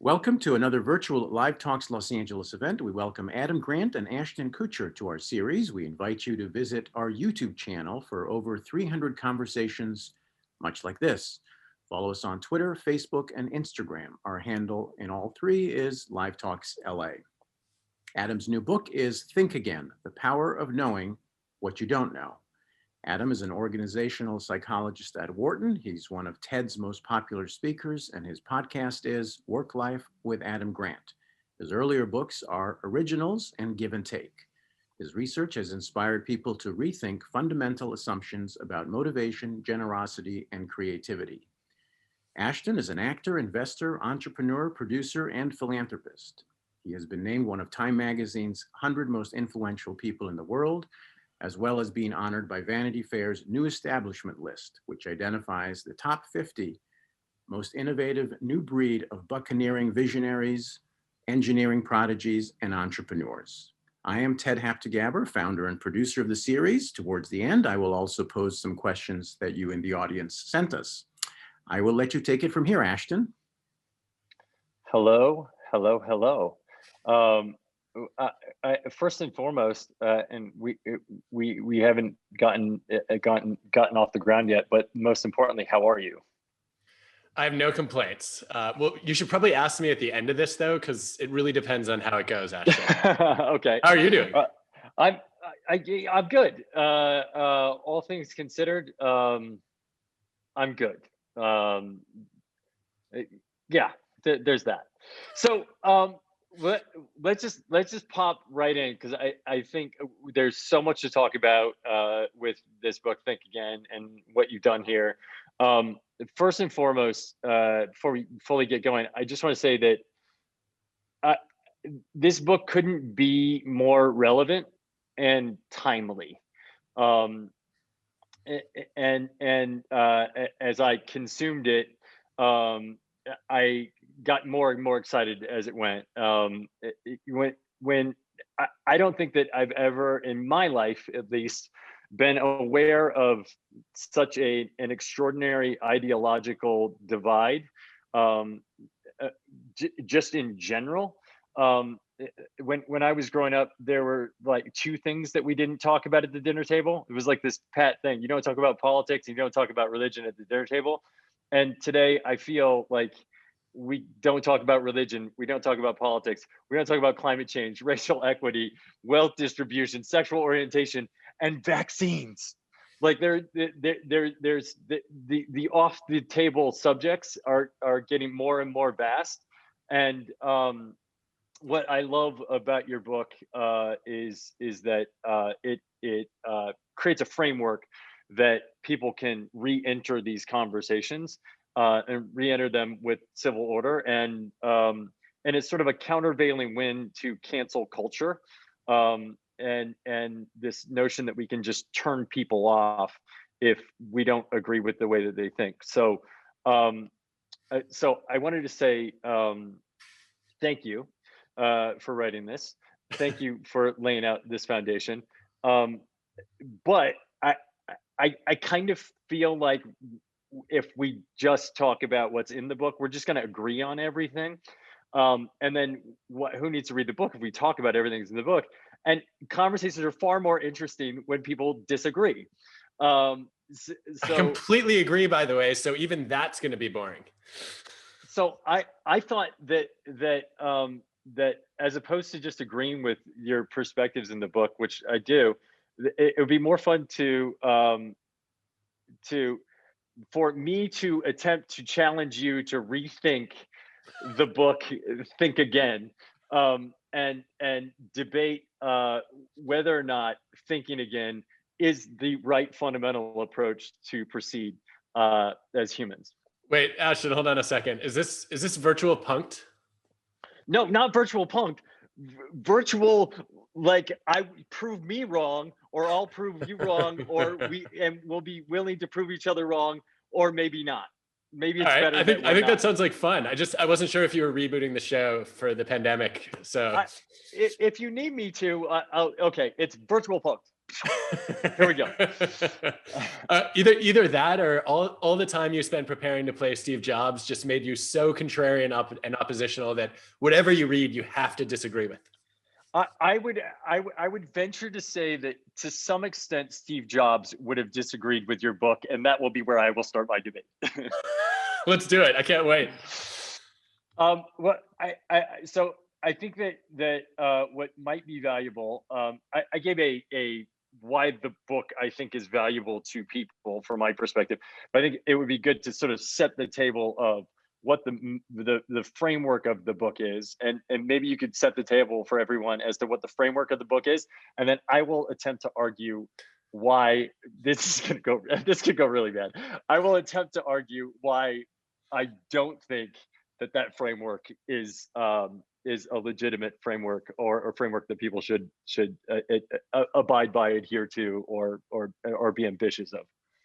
Welcome to another virtual Live Talks Los Angeles event. We welcome Adam Grant and Ashton Kutcher to our series. We invite you to visit our YouTube channel for over 300 conversations much like this. Follow us on Twitter, Facebook, and Instagram. Our handle in all three is Live Talks LA. Adam's new book is Think Again, The Power of Knowing What You Don't Know. Adam is an organizational psychologist at Wharton. He's one of TED's most popular speakers, and his podcast is WorkLife with Adam Grant. His earlier books are Originals and Give and Take. His research has inspired people to rethink fundamental assumptions about motivation, generosity, and creativity. Ashton is an actor, investor, entrepreneur, producer, and philanthropist. He has been named one of Time Magazine's 100 most influential people in the world, as well as being honored by Vanity Fair's New Establishment list, which identifies the top 50 most innovative new breed of buccaneering visionaries, engineering prodigies, and entrepreneurs. I am Ted Haptagaber, founder and producer of the series. Towards the end, I will also pose some questions that you in the audience sent us. I will let you take it from here, Ashton. Hello. First and foremost, and we haven't gotten off the ground yet, but most importantly, how are you? I have no complaints. Well, you should probably ask me at the end of this though, because it really depends on how it goes, Ashton. Okay. How are you doing? I'm good. All things considered, I'm good. Yeah, there's that. So let's just pop right in, because I think there's so much to talk about with this book, Think Again, and what you've done here. First and foremost, before we fully get going, I just want to say that this book couldn't be more relevant and timely. And as I consumed it, I got more and more excited as it went. When I don't think that I've ever in my life, at least, been aware of such an extraordinary ideological divide, just in general. When I was growing up, there were like two things that we didn't talk about at the dinner table. It was like this pat thing: you don't talk about politics, you don't talk about religion at the dinner table. And today, I feel like we don't talk about religion, we don't talk about politics, we don't talk about climate change, racial equity, wealth distribution, sexual orientation, and vaccines. Like there's the off the table subjects are getting more and more vast. And what I love about your book is that it creates a framework that people can re-enter these conversations and re-enter them with civil order, and it's sort of a countervailing wind to cancel culture, and this notion that we can just turn people off if we don't agree with the way that they think. So I wanted to say thank you for writing this. Thank you for laying out this foundation. But I kind of feel like if we just talk about what's in the book, we're just going to agree on everything. And then who needs to read the book if we talk about everything that's in the book? And conversations are far more interesting when people disagree. I completely agree, by the way. So even that's going to be boring. So I thought that as opposed to just agreeing with your perspectives in the book, which I do, it would be more fun for me to attempt to challenge you to rethink the book, Think Again, and debate whether or not thinking again is the right fundamental approach to proceed as humans. Wait, Ashton, hold on a second. Is this virtual punked? No, not virtual punked. Virtual, like I prove me wrong, or I'll prove you wrong, or we'll be willing to prove each other wrong, or maybe not. Maybe it's better. I think that sounds like fun. I wasn't sure if you were rebooting the show for the pandemic. So if you need me to, okay, it's virtual punked. Here we go. Either that or all the time you spent preparing to play Steve Jobs just made you so contrarian and oppositional that whatever you read, you have to disagree with. I would venture to say that to some extent, Steve Jobs would have disagreed with your book, and that will be where I will start my debate. Let's do it. I can't wait. So I think that what might be valuable, I gave a why the book I think is valuable to people from my perspective, but I think it would be good to sort of set the table of what the framework of the book is, and maybe you could set the table for everyone as to what the framework of the book is, and then I will attempt to argue why this could go really bad. I will attempt to argue why I don't think that framework is a legitimate framework or framework that people should abide by, adhere to, or be ambitious of.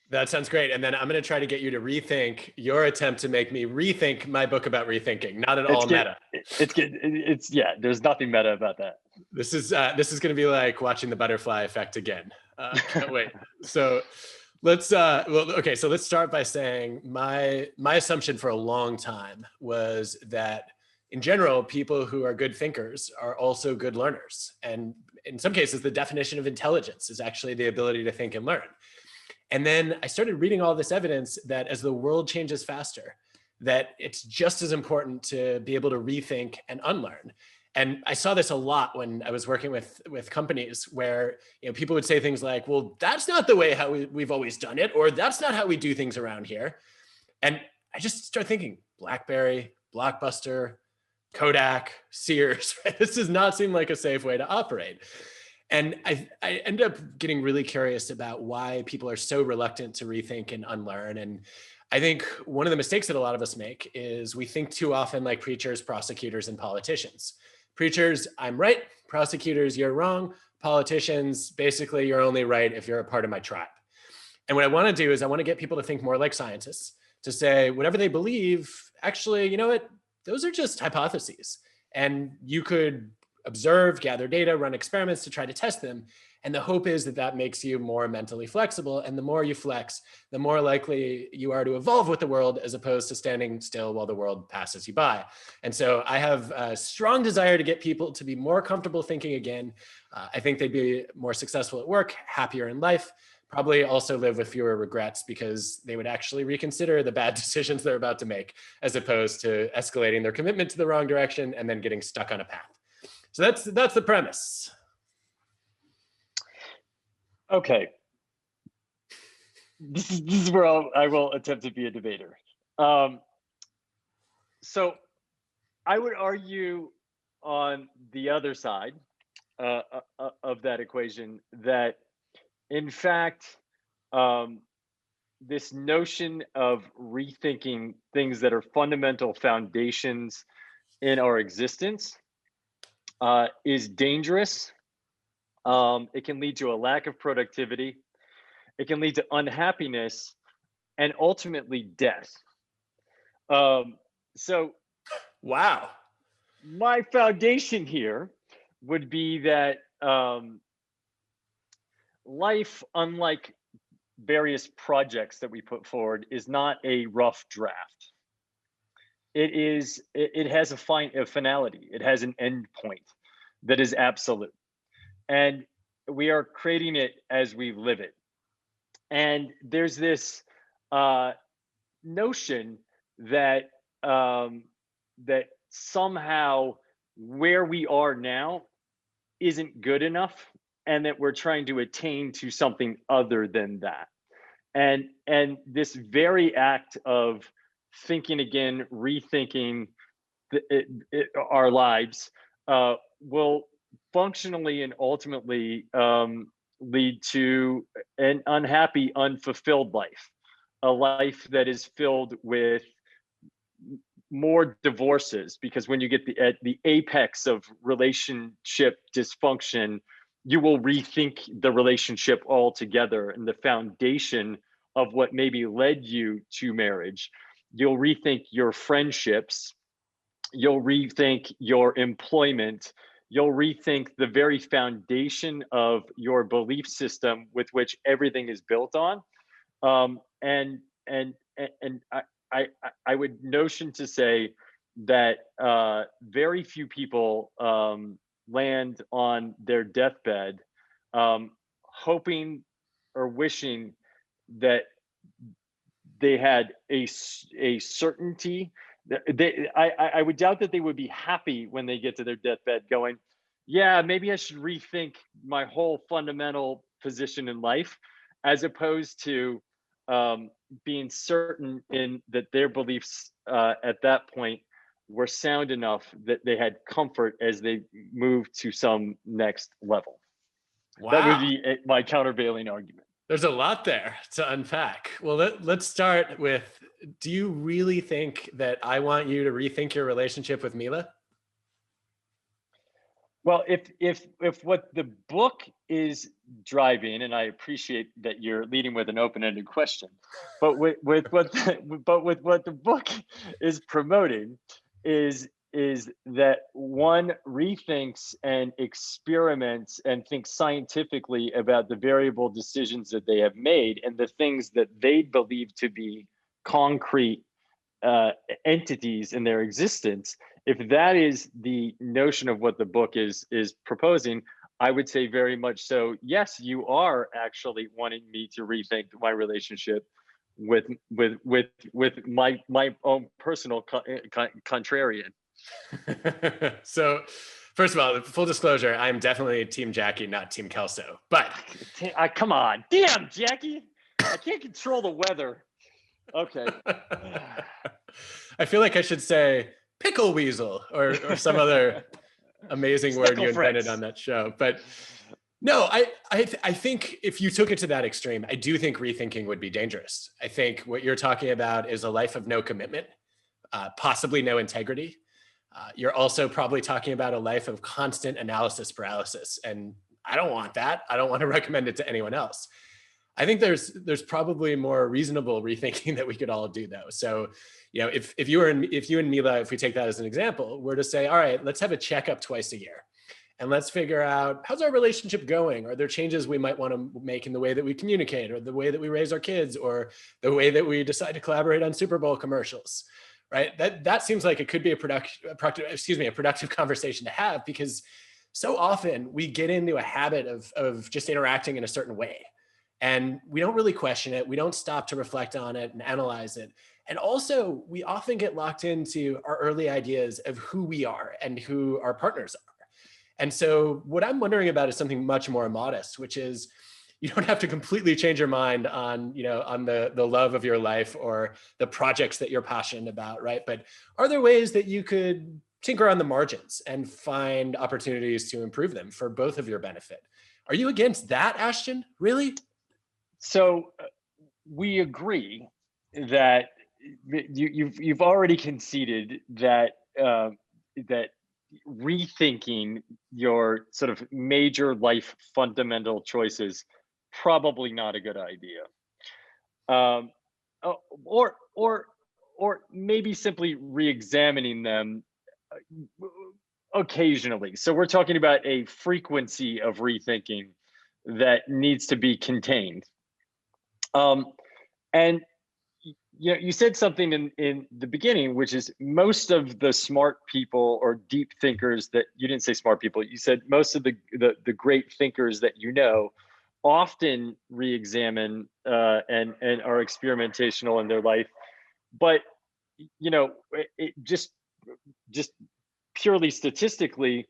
That sounds great. And then I'm going to try to get you to rethink your attempt to make me rethink my book about rethinking. Not at all meta. It's there's nothing meta about that. This is going to be like watching the butterfly effect again. Can't wait. So let's start by saying my assumption for a long time was that in general, people who are good thinkers are also good learners. And in some cases, the definition of intelligence is actually the ability to think and learn. And then I started reading all this evidence that as the world changes faster, that it's just as important to be able to rethink and unlearn. And I saw this a lot when I was working with companies where people would say things like, well, that's not the way how we've always done it, or that's not how we do things around here. And I just started thinking, BlackBerry, Blockbuster, Kodak, Sears, right? This does not seem like a safe way to operate. And I ended up getting really curious about why people are so reluctant to rethink and unlearn. And I think one of the mistakes that a lot of us make is we think too often like preachers, prosecutors, and politicians. Preachers, I'm right. Prosecutors, you're wrong. Politicians, basically, you're only right if you're a part of my tribe. And what I want to do is I want to get people to think more like scientists, to say whatever they believe, actually, you know what? Those are just hypotheses. And you could observe, gather data, run experiments to try to test them. And the hope is that that makes you more mentally flexible. And the more you flex, the more likely you are to evolve with the world as opposed to standing still while the world passes you by. And so I have a strong desire to get people to be more comfortable thinking again. I think they'd be more successful at work, happier in life, probably also live with fewer regrets because they would actually reconsider the bad decisions they're about to make, as opposed to escalating their commitment to the wrong direction and then getting stuck on a path. So that's the premise. Okay. This is where I will attempt to be a debater. So I would argue on the other side of that equation that, in fact, this notion of rethinking things that are fundamental foundations in our existence is dangerous. It can lead to a lack of productivity. It can lead to unhappiness and ultimately death. So, wow. My foundation here would be that life, unlike various projects that we put forward, is not a rough draft. It has a finality. It has an end point that is absolute. And we are creating it as we live it. And there's this notion that that somehow where we are now isn't good enough, and that we're trying to attain to something other than that. And this very act of thinking again, rethinking our lives will functionally and ultimately lead to an unhappy, unfulfilled life, a life that is filled with more divorces, because when you get at the apex of relationship dysfunction, you will rethink the relationship altogether and the foundation of what maybe led you to marriage. You'll rethink your friendships. You'll rethink your employment. you'll rethink the very foundation of your belief system with which everything is built on. And I would notion to say that very few people land on their deathbed hoping or wishing that they had a certainty. I would doubt that they would be happy when they get to their deathbed going, yeah, maybe I should rethink my whole fundamental position in life, as opposed to being certain in that their beliefs at that point were sound enough that they had comfort as they moved to some next level. Wow. That would be my countervailing argument. There's a lot there to unpack. Well, let's start with, do you really think that I want you to rethink your relationship with Mila? Well, if what the book is driving, and I appreciate that you're leading with an open-ended question, but with what the book is promoting is that one rethinks and experiments and thinks scientifically about the variable decisions that they have made and the things that they believe to be concrete entities in their existence. If that is the notion of what the book is proposing, I would say very much so. Yes, you are actually wanting me to rethink my relationship with my own personal contrarian. So, first of all, full disclosure, I'm definitely Team Jackie, not Team Kelso. But come on, damn Jackie, I can't control the weather. Okay. I feel like I should say pickle weasel or some other amazing word you invented on that show. But no, I think if you took it to that extreme, I do think rethinking would be dangerous. I think what you're talking about is a life of no commitment, possibly no integrity. You're also probably talking about a life of constant analysis paralysis. And I don't want that. I don't want to recommend it to anyone else. I think there's probably more reasonable rethinking that we could all do though. So, if you and Mila, if we take that as an example, were to say, all right, let's have a checkup twice a year. And let's figure out, how's our relationship going? Are there changes we might want to make in the way that we communicate, or the way that we raise our kids, or the way that we decide to collaborate on Super Bowl commercials, right? That seems like it could be a productive conversation to have, because so often we get into a habit of just interacting in a certain way. And we don't really question it. We don't stop to reflect on it and analyze it. And also, we often get locked into our early ideas of who we are and who our partners are. And so what I'm wondering about is something much more modest, which is, you don't have to completely change your mind on the love of your life or the projects that you're passionate about, right? But are there ways that you could tinker on the margins and find opportunities to improve them for both of your benefit? Are you against that, Ashton? Really? So we agree that you've already conceded that that rethinking your sort of major life fundamental choices probably not a good idea, or maybe simply re-examining them occasionally. So we're talking about a frequency of rethinking that needs to be contained. And you said something in the beginning, which is most of the smart people or deep thinkers that you didn't say smart people, you said most of the great thinkers that often re-examine and are experimentational in their life. But it just purely statistically,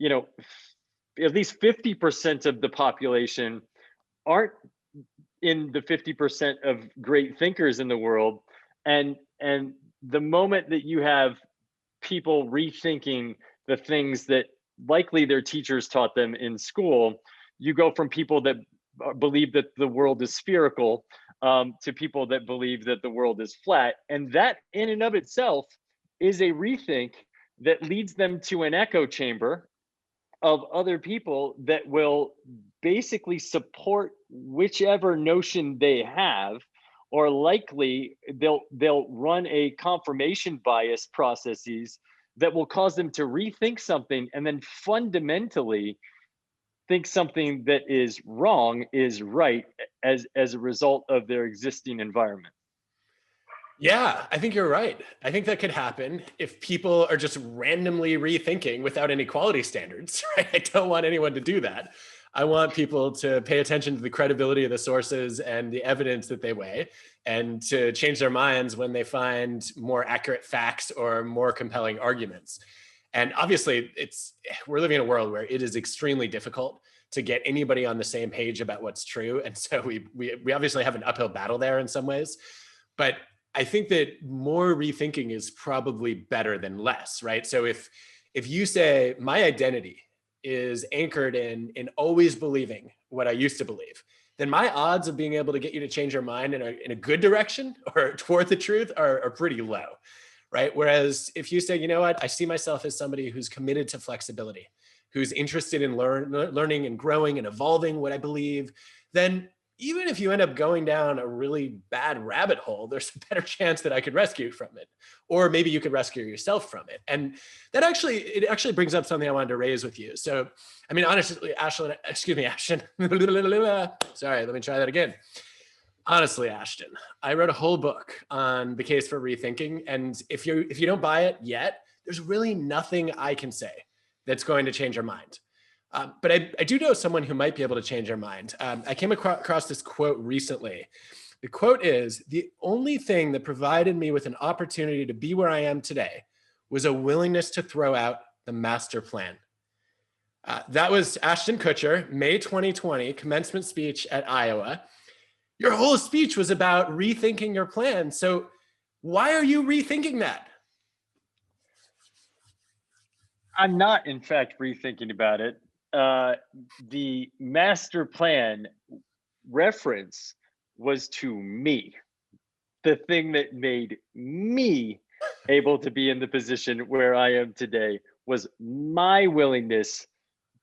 at least 50% of the population aren't in the 50% of great thinkers in the world. And the moment that you have people rethinking the things that likely their teachers taught them in school, you go from people that believe that the world is spherical to people that believe that the world is flat. And that in and of itself is a rethink that leads them to an echo chamber of other people that will basically support whichever notion they have, or likely they'll run a confirmation bias processes that will cause them to rethink something and then fundamentally think something that is wrong is right as a result of their existing environment. Yeah, I think you're right. I think that could happen if people are just randomly rethinking without any quality standards, right? I don't want anyone to do that. I want people to pay attention to the credibility of the sources and the evidence that they weigh, and to change their minds when they find more accurate facts or more compelling arguments. And obviously, we're living in a world where it is extremely difficult to get anybody on the same page about what's true. And so we obviously have an uphill battle there in some ways. But I think that more rethinking is probably better than less, right? So if you say my identity is anchored in always believing what I used to believe, then my odds of being able to get you to change your mind in a good direction or toward the truth are pretty low, right? Whereas if you say, you know what, I see myself as somebody who's committed to flexibility, who's interested in learning and growing and evolving what I believe, then even if you end up going down a really bad rabbit hole, there's a better chance that I could rescue you from it, or maybe you could rescue yourself from it. And that actually brings up something I wanted to raise with you. So, I mean, honestly, Ashton. Sorry, let me try that again. Honestly, Ashton, I wrote a whole book on the case for rethinking, and if you don't buy it yet, there's really nothing I can say that's going to change your mind. But I do know someone who might be able to change your mind. I came across this quote recently. The quote is, "The only thing that provided me with an opportunity to be where I am today was a willingness to throw out the master plan." That was Ashton Kutcher, May 2020, commencement speech at Iowa. Your whole speech was about rethinking your plan. So why are you rethinking that? I'm not, in fact, rethinking about it. The master plan reference was to me. The thing that made me able to be in the position where I am today was my willingness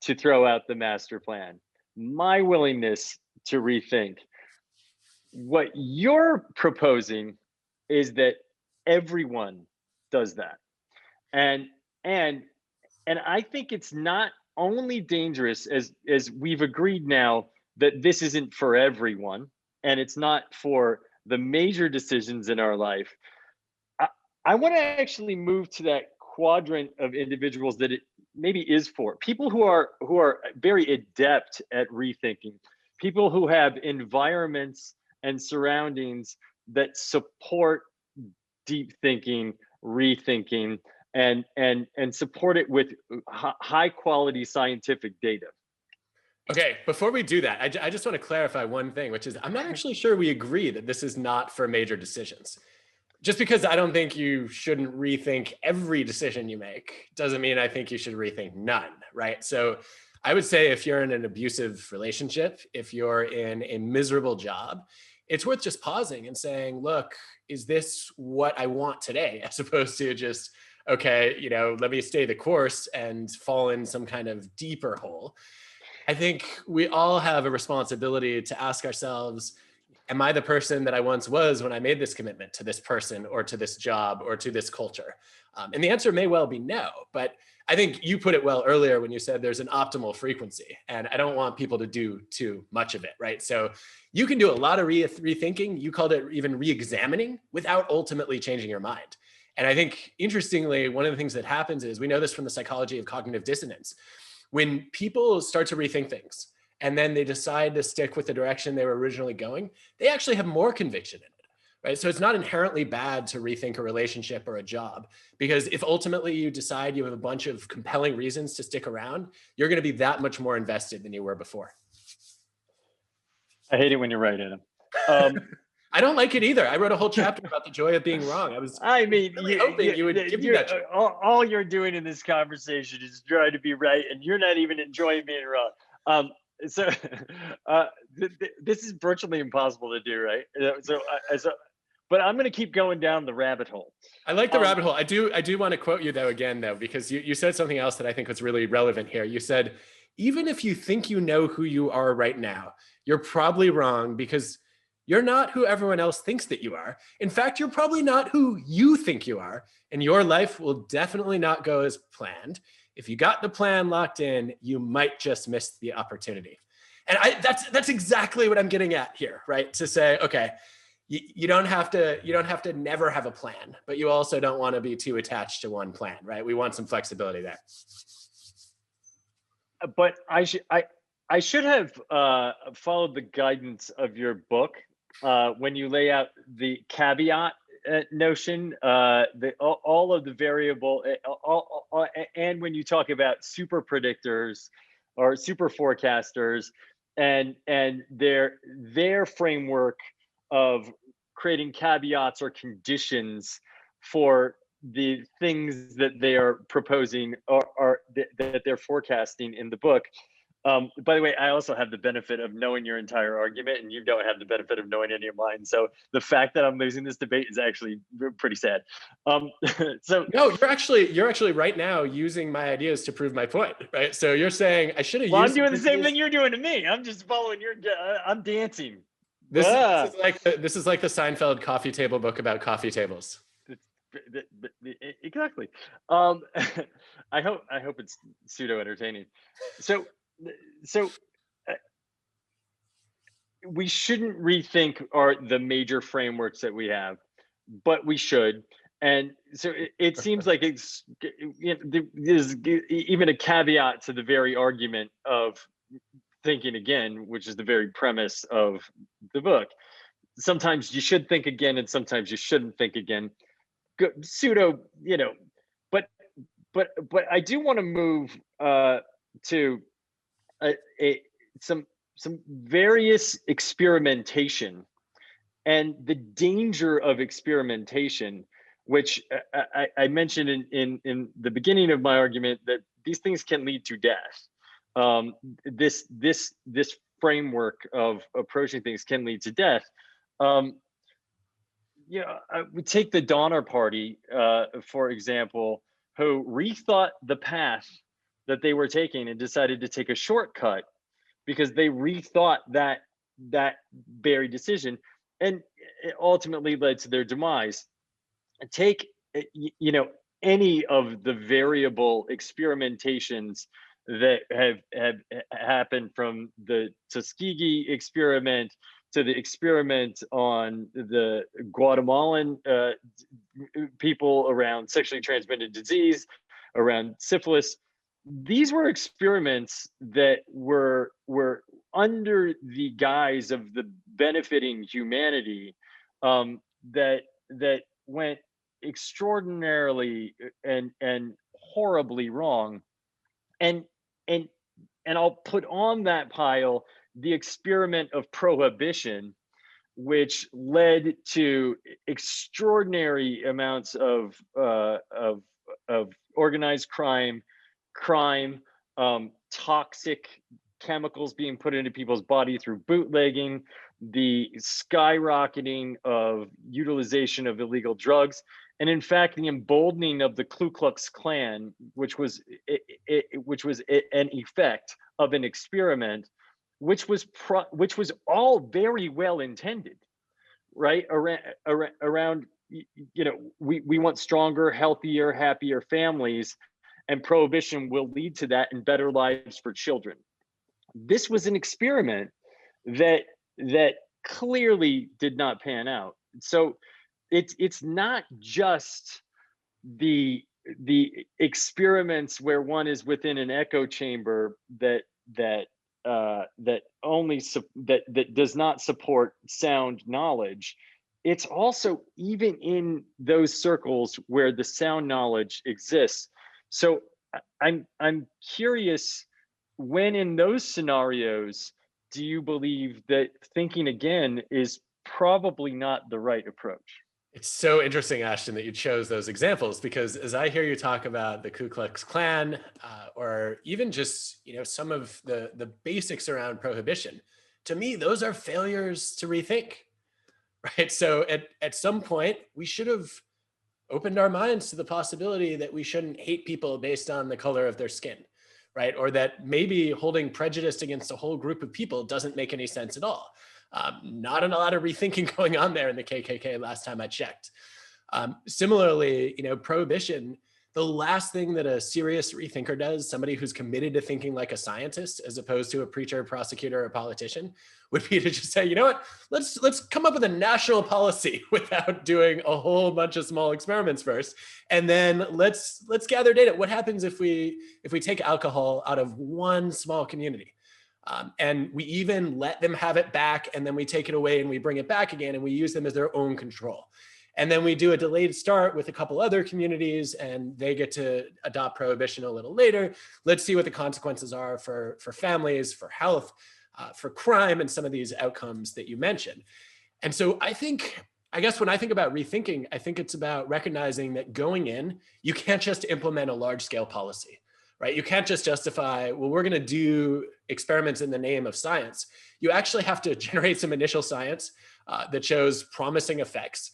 to throw out the master plan, my willingness to rethink. What you're proposing is that everyone does that. And and and I think it's not only dangerous, as we've agreed now that this isn't for everyone and it's not for the major decisions in our life. I, I want to actually move to that quadrant of individuals that it maybe is for people who are very adept at rethinking, people who have environments and surroundings that support deep thinking, rethinking, and support it with high quality scientific data. Okay, before we do that, I just want to clarify one thing, which is I'm not actually sure we agree that this is not for major decisions. Just because I don't think you shouldn't rethink every decision you make doesn't mean I think you should rethink none, right? So I would say if you're in an abusive relationship, if you're in a miserable job, it's worth just pausing and saying, look, is this what I want today? As opposed to just, okay, let me stay the course and fall in some kind of deeper hole. I think we all have a responsibility to ask ourselves, am I the person that I once was when I made this commitment to this person or to this job or to this culture? And the answer may well be no, but I think you put it well earlier when you said there's an optimal frequency, and I don't want people to do too much of it, right? So you can do a lot of rethinking. You called it even re-examining without ultimately changing your mind. And I think, interestingly, one of the things that happens is, we know this from the psychology of cognitive dissonance, when people start to rethink things and then they decide to stick with the direction they were originally going, they actually have more conviction in it, right? So it's not inherently bad to rethink a relationship or a job, because if ultimately you decide you have a bunch of compelling reasons to stick around, you're going to be that much more invested than you were before. I hate it when you're right, Adam. I don't like it either. I wrote a whole chapter about the joy of being wrong. I mean, really hoping you would give me that joy. All you're doing in this conversation is trying to be right, and you're not even enjoying being wrong. This is virtually impossible to do, right? But I'm going to keep going down the rabbit hole. I like the rabbit hole. I do want to quote you though, because you said something else that I think was really relevant here. You said, even if you think you know who you are right now, you're probably wrong, because You're not who everyone else thinks that you are. In fact, you're probably not who you think you are, and your life will definitely not go as planned. If you got the plan locked in, you might just miss the opportunity. And that's exactly what I'm getting at here, right? To say, okay, you don't have to never have a plan, but you also don't want to be too attached to one plan, right? We want some flexibility there. But I should have followed the guidance of your book when you lay out the caveat notion, all of the variable, and when you talk about super predictors or super forecasters, and their framework of creating caveats or conditions for the things that they are proposing or that they're forecasting in the book. By the way, I also have the benefit of knowing your entire argument, and you don't have the benefit of knowing any of mine. So the fact that I'm losing this debate is actually pretty sad. So no, you're actually right now using my ideas to prove my point, right? So you're saying I should have well, used. I'm doing the same thing you're doing to me. I'm just following your. I'm dancing. This is like the Seinfeld coffee table book about coffee tables. Exactly. I hope it's pseudo entertaining. So we shouldn't rethink the major frameworks that we have, but we should. And so it seems like there's even a caveat to the very argument of thinking again, which is the very premise of the book. Sometimes you should think again, and sometimes you shouldn't think again. Pseudo, but I do want to move to some various experimentation and the danger of experimentation, which I mentioned in the beginning of my argument, that these things can lead to death. This framework of approaching things can lead to death. We take the Donner Party, for example, who rethought the path that they were taking and decided to take a shortcut because they rethought that very decision, and it ultimately led to their demise. Take any of the variable experimentations that have happened, from the Tuskegee experiment to the experiment on the Guatemalan people around sexually transmitted disease, around syphilis. These were experiments that were under the guise of the benefiting humanity, that went extraordinarily and horribly wrong. And I'll put on that pile the experiment of prohibition, which led to extraordinary amounts of organized crime, toxic chemicals being put into people's body through bootlegging, the skyrocketing of utilization of illegal drugs, and in fact the emboldening of the Ku Klux Klan, which was an effect of an experiment, which was all very well intended, right? Around we want stronger, healthier, happier families, and prohibition will lead to that and better lives for children. This was an experiment that clearly did not pan out. So it's not just the experiments where one is within an echo chamber that does not support sound knowledge. It's also even in those circles where the sound knowledge exists. So I'm curious, when in those scenarios do you believe that thinking again is probably not the right approach? It's so interesting, Ashton, that you chose those examples, because as I hear you talk about the Ku Klux Klan, or even just some of the basics around prohibition, to me those are failures to rethink, right? So at some point we should have opened our minds to the possibility that we shouldn't hate people based on the color of their skin, right? Or that maybe holding prejudice against a whole group of people doesn't make any sense at all. Not a lot of rethinking going on there in the KKK last time I checked. Similarly, prohibition, the last thing that a serious rethinker does, somebody who's committed to thinking like a scientist as opposed to a preacher, prosecutor, or politician, would be to just say, you know what, let's come up with a national policy without doing a whole bunch of small experiments first, and then let's gather data. What happens if we take alcohol out of one small community? And we even let them have it back, and then we take it away and we bring it back again, and we use them as their own control. And then we do a delayed start with a couple other communities, and they get to adopt prohibition a little later. Let's see what the consequences are for families, for health, for crime, and some of these outcomes that you mentioned. And so I guess when I think about rethinking, I think it's about recognizing that going in, you can't just implement a large scale policy, right? You can't just justify, well, we're going to do experiments in the name of science. You actually have to generate some initial science that shows promising effects.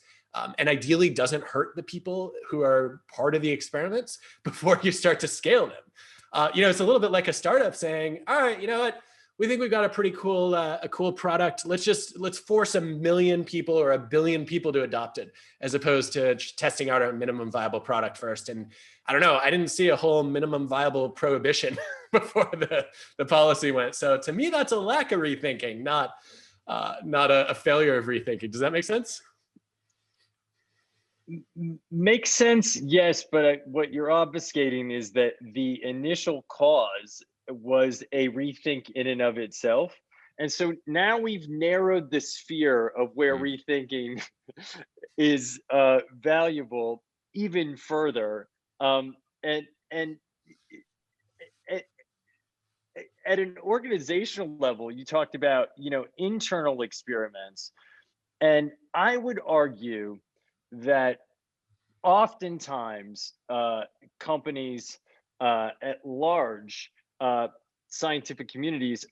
And ideally doesn't hurt the people who are part of the experiments before you start to scale them. It's a little bit like a startup saying, all right, you know what? We think we've got a pretty cool, product. Let's force 1 million people or 1 billion people to adopt it, as opposed to testing out a minimum viable product first. And I don't know, I didn't see a whole minimum viable prohibition before the policy went. So to me, that's a lack of rethinking, not a failure of rethinking. Does that make sense? Makes sense, yes, but what you're obfuscating is that the initial cause was a rethink in and of itself. And so now we've narrowed the sphere of where rethinking is valuable even further. And at an organizational level, you talked about, internal experiments. And I would argue that oftentimes companies at large, scientific communities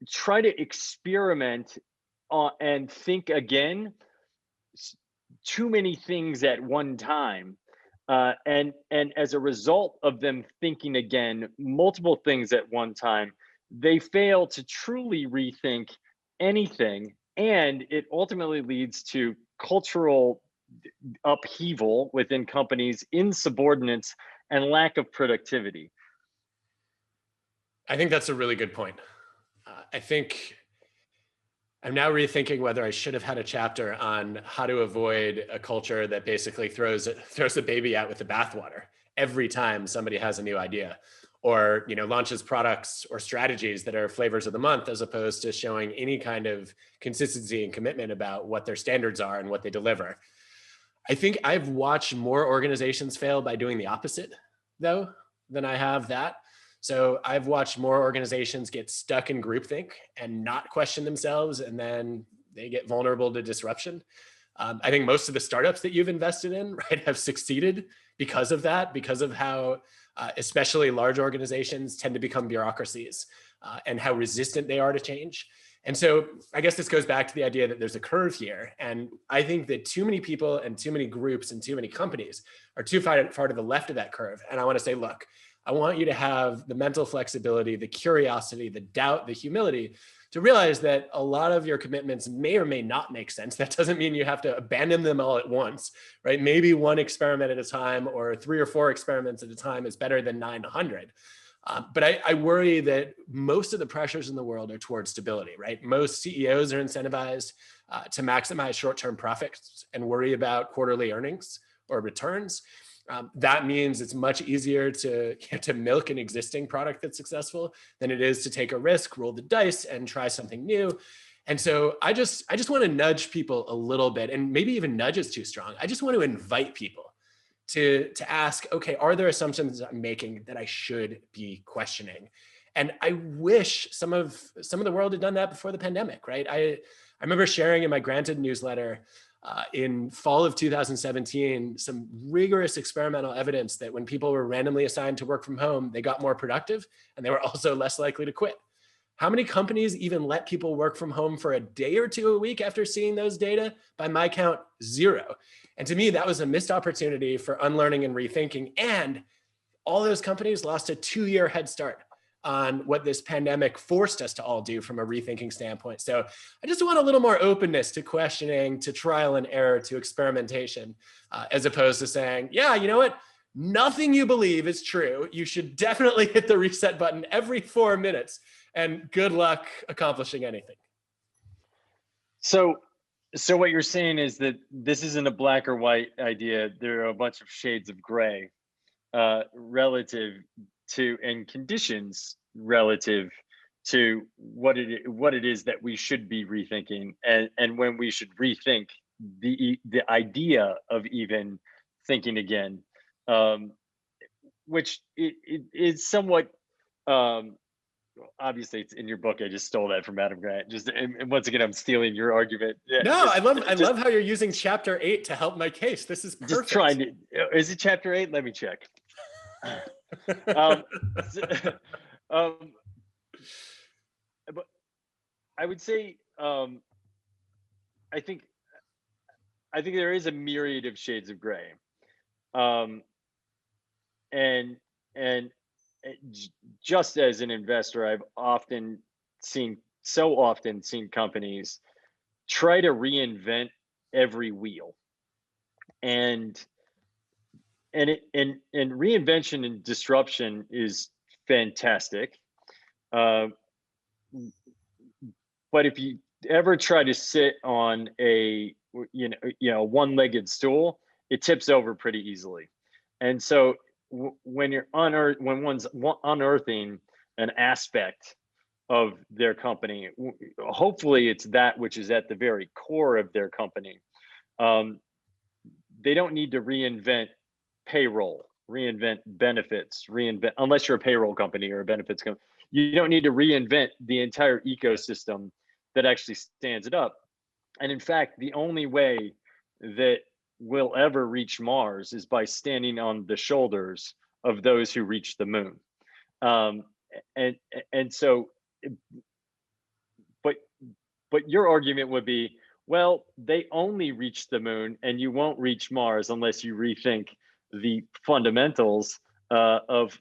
try to experiment and think again too many things at one time. And as a result of them thinking again multiple things at one time, they fail to truly rethink anything. And it ultimately leads to cultural upheaval within companies, insubordinates, and lack of productivity. I think that's a really good point. I think I'm now rethinking whether I should have had a chapter on how to avoid a culture that basically throws the baby out with the bathwater every time somebody has a new idea, or launches products or strategies that are flavors of the month, as opposed to showing any kind of consistency and commitment about what their standards are and what they deliver. I think I've watched more organizations fail by doing the opposite, though, than I have that. So I've watched more organizations get stuck in groupthink and not question themselves, and then they get vulnerable to disruption. I think most of the startups that you've invested in, right, have succeeded because of that, because of how especially large organizations tend to become bureaucracies and how resistant they are to change. And so I guess this goes back to the idea that there's a curve here. And I think that too many people and too many groups and too many companies are too far to the left of that curve. And I want to say, look, I want you to have the mental flexibility, the curiosity, the doubt, the humility to realize that a lot of your commitments may or may not make sense. That doesn't mean you have to abandon them all at once, right? Maybe one experiment at a time or 3 or 4 experiments at a time is better than 900. But I worry that most of the pressures in the world are towards stability, right? Most CEOs are incentivized to maximize short-term profits and worry about quarterly earnings or returns. That means it's much easier to milk an existing product that's successful than it is to take a risk, roll the dice, and try something new. And so I just want to nudge people a little bit, and maybe even nudge is too strong. I just want to invite people to ask, okay, are there assumptions I'm making that I should be questioning? And I wish some of the world had done that before the pandemic, right? I remember sharing in my Granted newsletter in fall of 2017, some rigorous experimental evidence that when people were randomly assigned to work from home, they got more productive and they were also less likely to quit. How many companies even let people work from home for a day or two a week after seeing those data? By my count, 0. And to me, that was a missed opportunity for unlearning and rethinking. And all those companies lost a 2-year head start on what this pandemic forced us to all do from a rethinking standpoint. So I just want a little more openness to questioning, to trial and error, to experimentation, as opposed to saying, yeah, you know what? Nothing you believe is true. You should definitely hit the reset button every 4 minutes, and good luck accomplishing anything. So what you're saying is that this isn't a black or white idea. There are a bunch of shades of gray relative to, and conditions relative to what it is that we should be rethinking, and when we should rethink the idea of even thinking again, which it is somewhat obviously it's in your book. I just stole that from Adam Grant. Just and once again, I'm stealing your argument. Yeah, no, I love how you're using chapter 8 to help my case. This is perfect. Just trying to. Is it chapter 8? Let me check. But I would say I think there is a myriad of shades of gray, and just as an investor, I've so often seen companies try to reinvent every wheel, and reinvention and disruption is fantastic. But if you ever try to sit on a one-legged stool, it tips over pretty easily. And so when one's unearthing an aspect of their company, hopefully it's that which is at the very core of their company. They don't need to reinvent payroll, reinvent benefits, unless you're a payroll company or a benefits company. You don't need to reinvent the entire ecosystem that actually stands it up. And in fact, the only way that we'll ever reach Mars is by standing on the shoulders of those who reached the moon. And so, but your argument would be, well, they only reach the moon, and you won't reach Mars unless you rethink the fundamentals of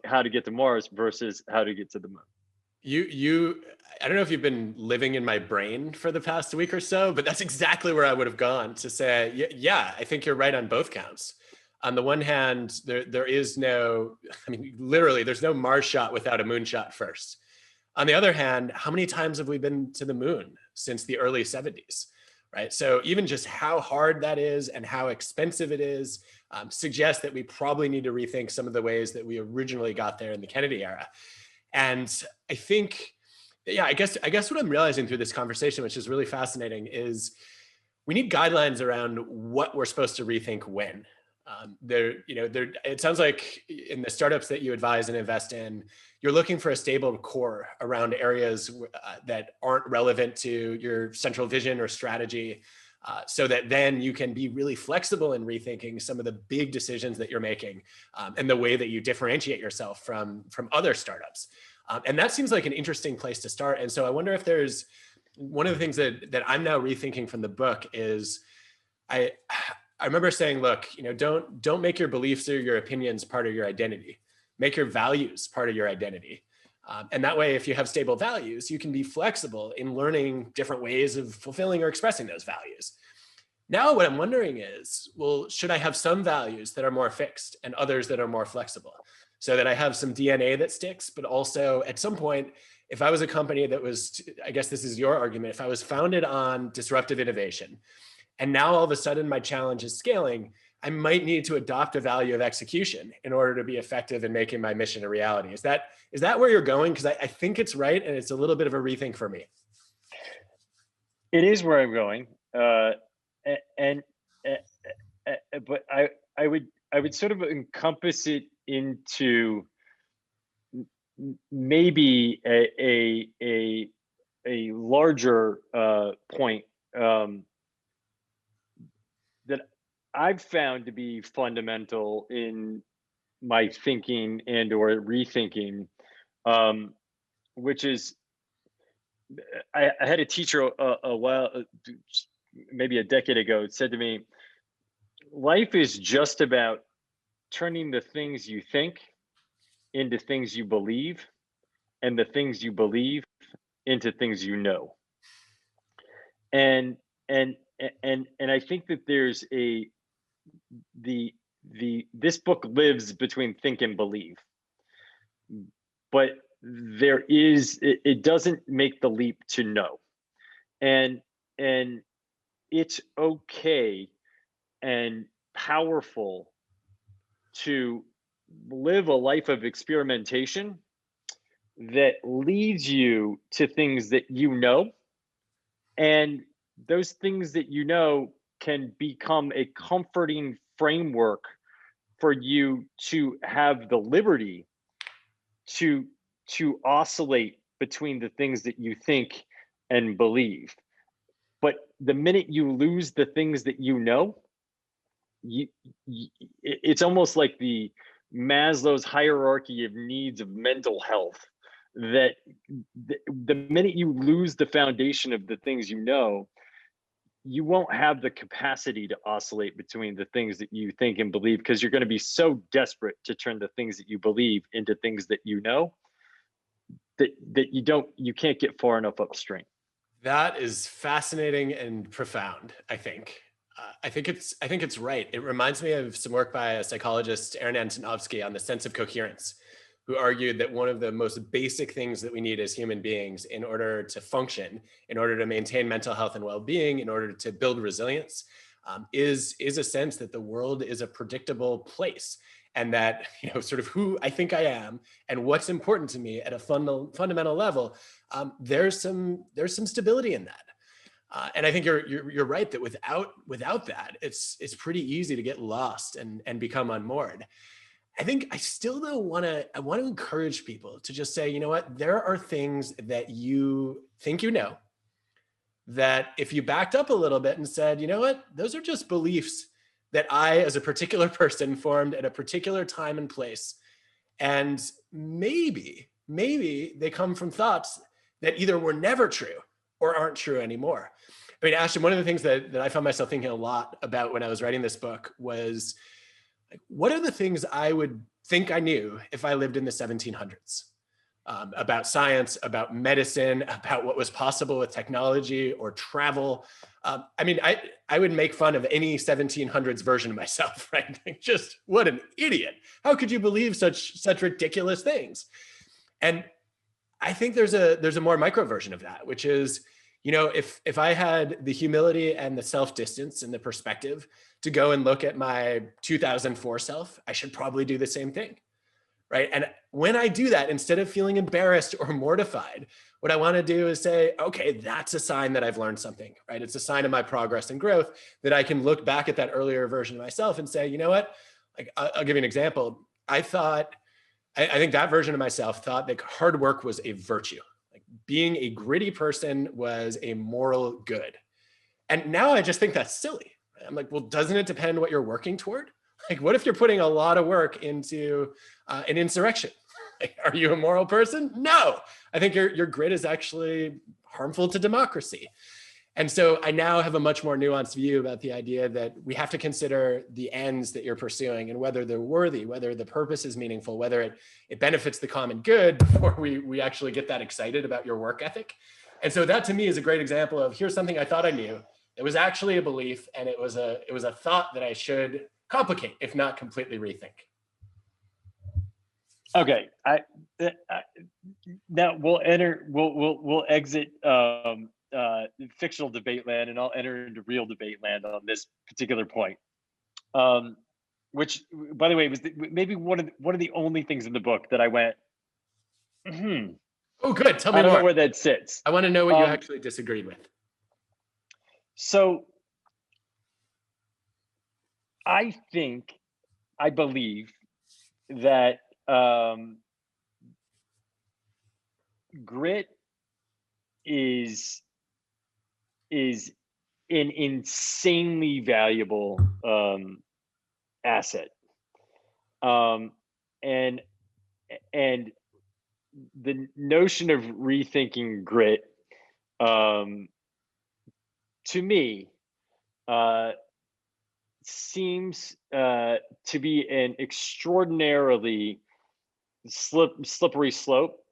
how to get to Mars versus how to get to the moon. I don't know if you've been living in my brain for the past week or so, but that's exactly where I would have gone to say, yeah, I think you're right on both counts. On the one hand, there is no, I mean, literally, there's no Mars shot without a moon shot first. On the other hand, how many times have we been to the moon since the early 70s, right? So even just how hard that is and how expensive it is suggests that we probably need to rethink some of the ways that we originally got there in the Kennedy era. And I think, yeah, I guess what I'm realizing through this conversation, which is really fascinating, is we need guidelines around what we're supposed to rethink when. It sounds like in the startups that you advise and invest in, you're looking for a stable core around areas that aren't relevant to your central vision or strategy, so that then you can be really flexible in rethinking some of the big decisions that you're making, and the way that you differentiate yourself from other startups. And that seems like an interesting place to start. And so I wonder if there's one of the things that I'm now rethinking from the book is I remember saying, look, don't make your beliefs or your opinions part of your identity. Make your values part of your identity. And that way, if you have stable values, you can be flexible in learning different ways of fulfilling or expressing those values. Now, what I'm wondering is, well, should I have some values that are more fixed and others that are more flexible, so that I have some DNA that sticks, but also at some point, if I was a company that was, I guess this is your argument, if I was founded on disruptive innovation, and now all of a sudden my challenge is scaling, I might need to adopt a value of execution in order to be effective in making my mission a reality. Is that where you're going? Because I think it's right, and it's a little bit of a rethink for me. It is where I'm going, but I would sort of encompass it into maybe a larger point that I've found to be fundamental in my thinking and or rethinking, which is I had a teacher a while, maybe a decade ago, said to me, life is just about turning the things you think into things you believe, and the things you believe into things you know. And and and I think that there's a the this book lives between think and believe, but it doesn't make the leap to know. And and it's okay and powerful to live a life of experimentation that leads you to things that you know, and those things that you know can become a comforting framework for you to have the liberty to oscillate between the things that you think and believe. But the minute you lose the things that you know, you, it's almost like the Maslow's hierarchy of needs of mental health, that the minute you lose the foundation of the things you know, you won't have the capacity to oscillate between the things that you think and believe, because you're going to be so desperate to turn the things that you believe into things that you know, that you can't get far enough upstream. That is fascinating and profound, I think. I think it's right. It reminds me of some work by a psychologist, Aaron Antonovsky, on the sense of coherence, who argued that one of the most basic things that we need as human beings in order to function, in order to maintain mental health and well-being, in order to build resilience, is a sense that the world is a predictable place, and that, sort of who I think I am and what's important to me at a fundamental level, there's some stability in that. And I think you're right that without that, it's pretty easy to get lost and become unmoored. I think I still though want to encourage people to just say, you know what, there are things that you think that if you backed up a little bit and said, you know what, those are just beliefs that I, as a particular person, formed at a particular time and place. And maybe they come from thoughts that either were never true or aren't true anymore. I mean, Ashton, one of the things that I found myself thinking a lot about when I was writing this book was, like, what are the things I would think I knew if I lived in the 1700s? About science, about medicine, about what was possible with technology or travel. I mean, I would make fun of any 1700s version of myself, right? Like, just what an idiot. How could you believe such ridiculous things? And I think there's a more micro version of that, which is, if I had the humility and the self-distance and the perspective to go and look at my 2004 self, I should probably do the same thing. Right. And when I do that, instead of feeling embarrassed or mortified, what I want to do is say, okay, that's a sign that I've learned something, right? It's a sign of my progress and growth, that I can look back at that earlier version of myself and say, you know what, like, I'll give you an example. I think that version of myself thought that hard work was a virtue. Like, being a gritty person was a moral good. And now I just think that's silly. I'm like, well, doesn't it depend what you're working toward? Like, what if you're putting a lot of work into an insurrection? Like, are you a moral person? No, I think your grit is actually harmful to democracy. And so I now have a much more nuanced view about the idea that we have to consider the ends that you're pursuing and whether they're worthy, whether the purpose is meaningful, whether it benefits the common good, before we actually get that excited about your work ethic. And so that, to me, is a great example of, here's something I thought I knew. It was actually a belief, and it was a thought that I should complicate, if not completely rethink. Okay, now we'll exit fictional debate land, and I'll enter into real debate land on this particular point. Which, by the way, was maybe one of the only things in the book that I went, Oh, good. Tell me I don't more. know where that sits. I want to know what you actually disagreed with. So I believe that grit is an insanely valuable asset, and the notion of rethinking grit, to me, seems to be an extraordinarily slippery slope,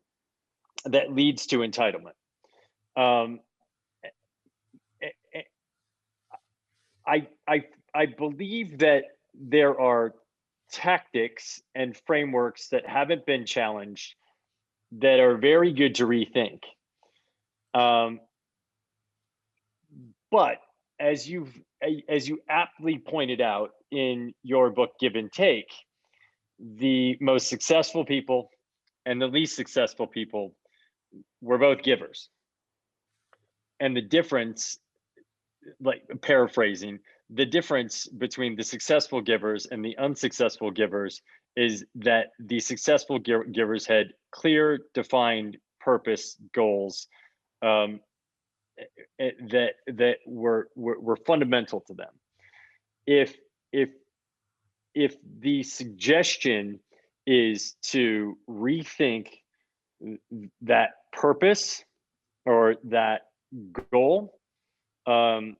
that leads to entitlement. Um, I believe that there are tactics and frameworks that haven't been challenged that are very good to rethink. Um, but as you aptly pointed out in your book, Give and Take, the most successful people and the least successful people were both givers. And the difference, like paraphrasing, the difference between the successful givers and the unsuccessful givers is that the successful givers had clear, defined purpose, goals, that were fundamental to them. If the suggestion is to rethink that purpose or that goal, I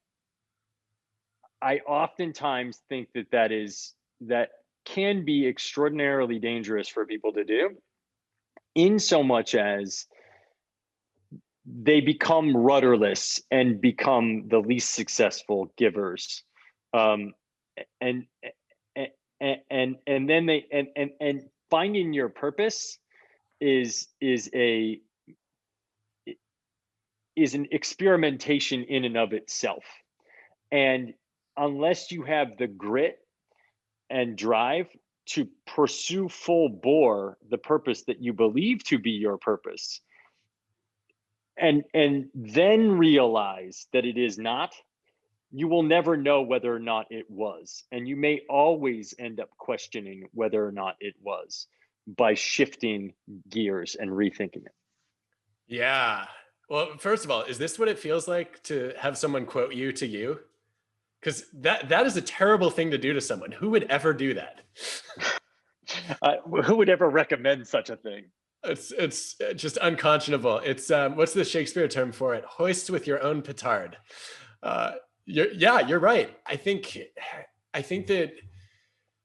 oftentimes think that can be extraordinarily dangerous for people to do, in so much as they become rudderless and become the least successful givers, and then and finding your purpose is an experimentation in and of itself. And unless you have the grit and drive to pursue full bore the purpose that you believe to be your purpose, and then realize that it is not, you will never know whether or not it was. And you may always end up questioning whether or not it was by shifting gears and rethinking it. Yeah. Well, first of all, is this what it feels like to have someone quote you to you? Because that is a terrible thing to do to someone. Who would ever do that? Who would ever recommend such a thing? It's just unconscionable. It's what's the Shakespeare term for it? Hoist with your own petard. You're right. I think that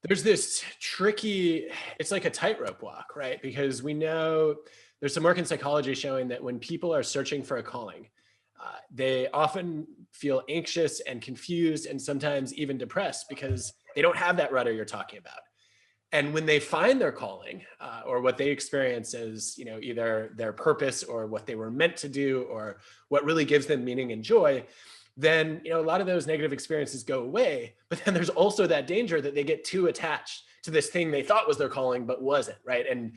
there's this tricky, it's like a tightrope walk, right? Because we know there's some work in psychology showing that when people are searching for a calling, they often feel anxious and confused and sometimes even depressed because they don't have that rudder you're talking about. And when they find their calling, or what they experience as, either their purpose or what they were meant to do or what really gives them meaning and joy, then a lot of those negative experiences go away. But then there's also that danger that they get too attached to this thing they thought was their calling but wasn't, right? And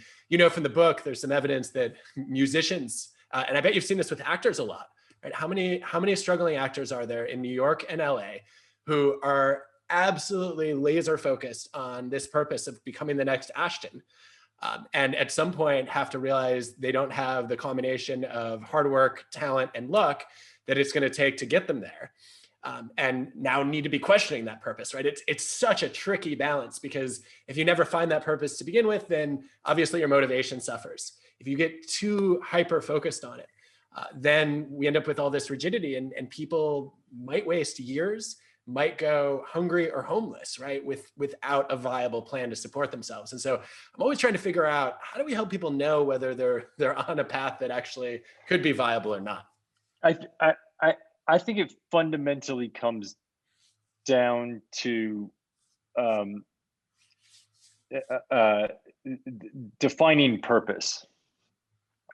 from the book, there's some evidence that musicians, and I bet you've seen this with actors a lot, right? How many struggling actors are there in New York and LA who are absolutely laser focused on this purpose of becoming the next Ashton, and at some point have to realize they don't have the combination of hard work, talent, and luck that it's going to take to get them there, and now need to be questioning that purpose, right? It's such a tricky balance, because if you never find that purpose to begin with, then obviously your motivation suffers. If you get too hyper focused on it, then we end up with all this rigidity, and people might waste years, might go hungry or homeless, right? Without a viable plan to support themselves. And so I'm always trying to figure out, how do we help people know whether they're on a path that actually could be viable or not? I think it fundamentally comes down to defining purpose.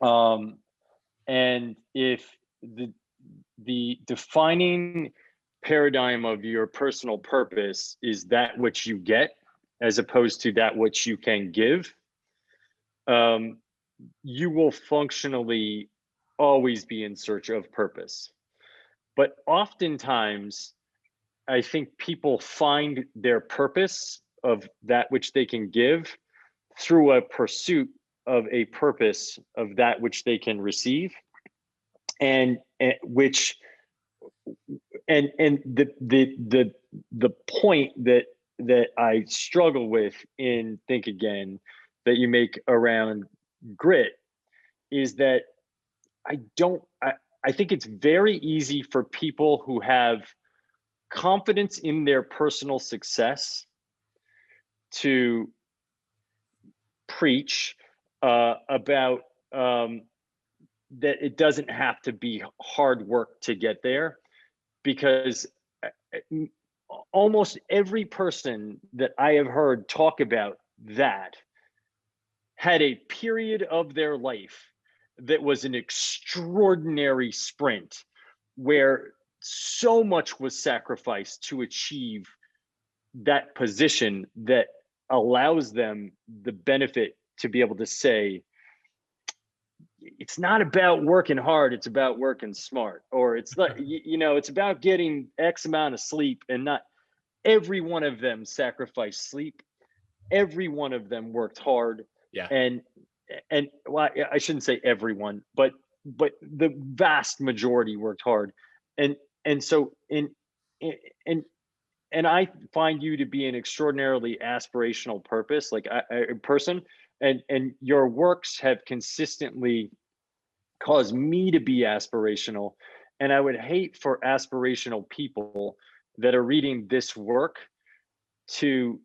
And if the defining paradigm of your personal purpose is that which you get as opposed to that which you can give, you will functionally always be in search of purpose. But oftentimes, I think people find their purpose of that which they can give through a pursuit of a purpose of that which they can receive, and which and the point that I struggle with in Think Again that you make around grit is that I think it's very easy for people who have confidence in their personal success to preach about it doesn't have to be hard work to get there, because almost every person that I have heard talk about that had a period of their life that was an extraordinary sprint where so much was sacrificed to achieve that position that allows them the benefit to be able to say, it's not about working hard, it's about working smart, or it's not, it's about getting X amount of sleep. And not every one of them sacrificed sleep, every one of them worked hard. Yeah. And well, I shouldn't say everyone, but the vast majority worked hard. And so and and I find you to be an extraordinarily aspirational person, and your works have consistently caused me to be aspirational. And I would hate for aspirational people that are reading this work to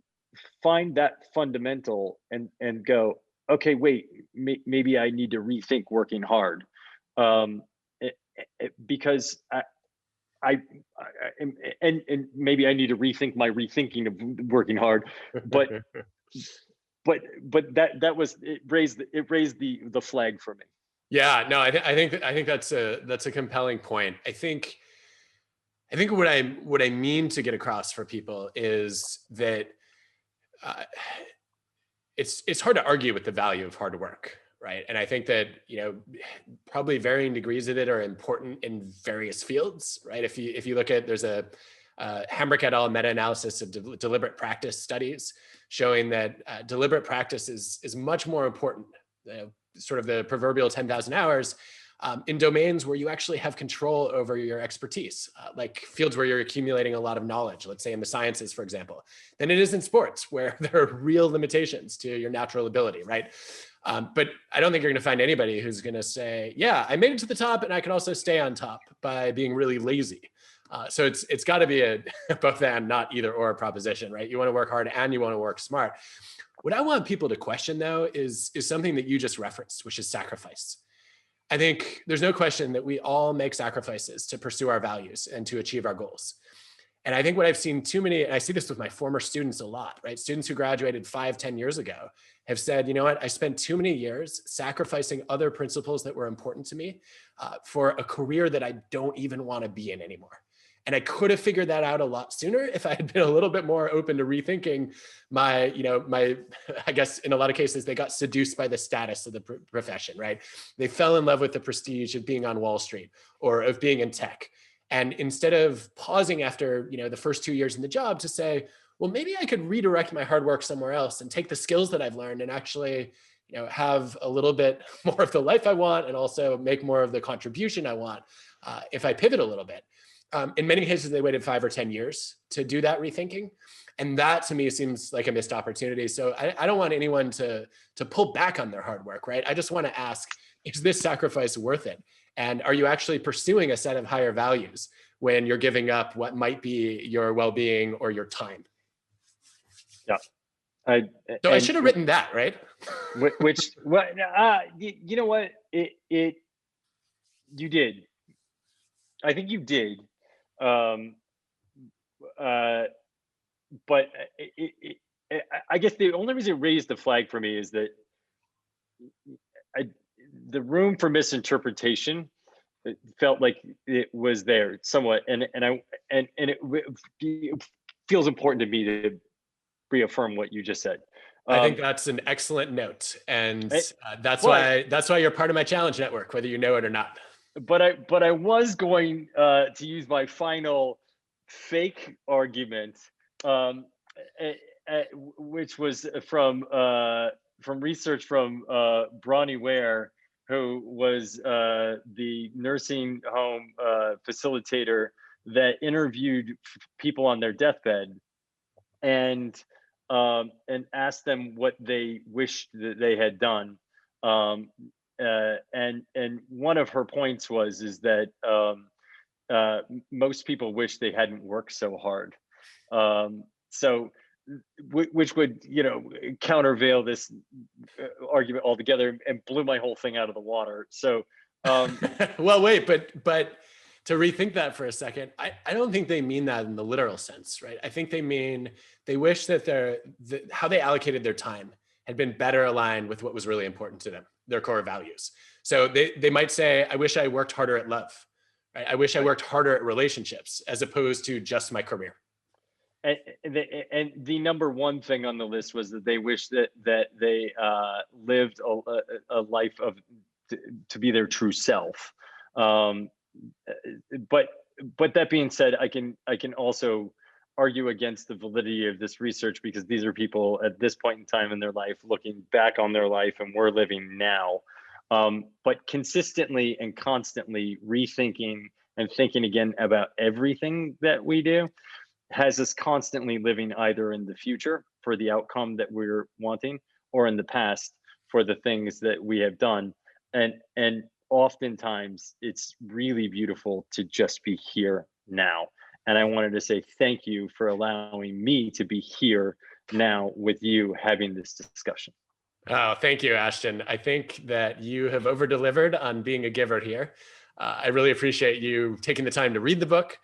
find that fundamental and go, okay, wait, maybe I need to rethink working hard, um, because I and maybe I need to rethink my rethinking of working hard, but that was, it raised the flag for me. Yeah, no, I think that's a compelling point. I think what I mean to get across for people is that uh, it's hard to argue with the value of hard work, right? And I think that, probably varying degrees of it are important in various fields, right? If you look at, there's a Hambrick et al. Meta-analysis of deliberate practice studies showing that deliberate practice is much more important, sort of the proverbial 10,000 hours, in domains where you actually have control over your expertise, like fields where you're accumulating a lot of knowledge, let's say in the sciences, for example, than it is in sports, where there are real limitations to your natural ability, right? But I don't think you're going to find anybody who's going to say, yeah, I made it to the top and I can also stay on top by being really lazy. So it's got to be a both and, not either or proposition, right? You want to work hard and you want to work smart. What I want people to question, though, is something that you just referenced, which is sacrifice. I think there's no question that we all make sacrifices to pursue our values and to achieve our goals. And I think what I've seen too many, and I see this with my former students a lot, right? Students who graduated 5-10 years ago have said, you know what, I spent too many years sacrificing other principles that were important to me for a career that I don't even want to be in anymore. And I could have figured that out a lot sooner if I had been a little bit more open to rethinking my, I guess in a lot of cases, they got seduced by the status of the profession, right? They fell in love with the prestige of being on Wall Street or of being in tech. And instead of pausing after, the first 2 years in the job to say, well, maybe I could redirect my hard work somewhere else and take the skills that I've learned and actually, have a little bit more of the life I want and also make more of the contribution I want if I pivot a little bit. In many cases, they waited 5 or 10 years to do that rethinking. And that to me seems like a missed opportunity. So I don't want anyone to pull back on their hard work, right? I just want to ask, is this sacrifice worth it? And are you actually pursuing a set of higher values when you're giving up what might be your well-being or your time? Yeah. I should have written that, right? You know what? You did. I think you did. But I guess the only reason it raised the flag for me is that the room for misinterpretation, it felt like it was there somewhat, and it feels important to me to reaffirm what you just said. I think that's an excellent note, and that's why you're part of my challenge network, whether you know it or not. But I was going to use my final fake argument, which was from research from Bronnie Ware, who was the nursing home facilitator that interviewed people on their deathbed and asked them what they wished that they had done. And one of her points is that most people wish they hadn't worked so hard. So which would countervail this argument altogether and blew my whole thing out of the water. So Um, Well, wait, but to rethink that for a second, I don't think they mean that in the literal sense, right? I think they mean they wish that how they allocated their time had been better aligned with what was really important to them, their core values. So they might say, I wish I worked harder at love, right? I wish I right. worked harder at relationships as opposed to just my career. And the number one thing on the list was that they wish that they lived a life of to be their true self. Um, but that being said, I can also argue against the validity of this research because these are people at this point in time in their life looking back on their life, and we're living now. But consistently and constantly rethinking and thinking again about everything that we do has us constantly living either in the future for the outcome that we're wanting, or in the past for the things that we have done. And oftentimes it's really beautiful to just be here now. And I wanted to say thank you for allowing me to be here now with you having this discussion. Oh, thank you, Ashton. I think that you have over-delivered on being a giver here. I really appreciate you taking the time to read the book,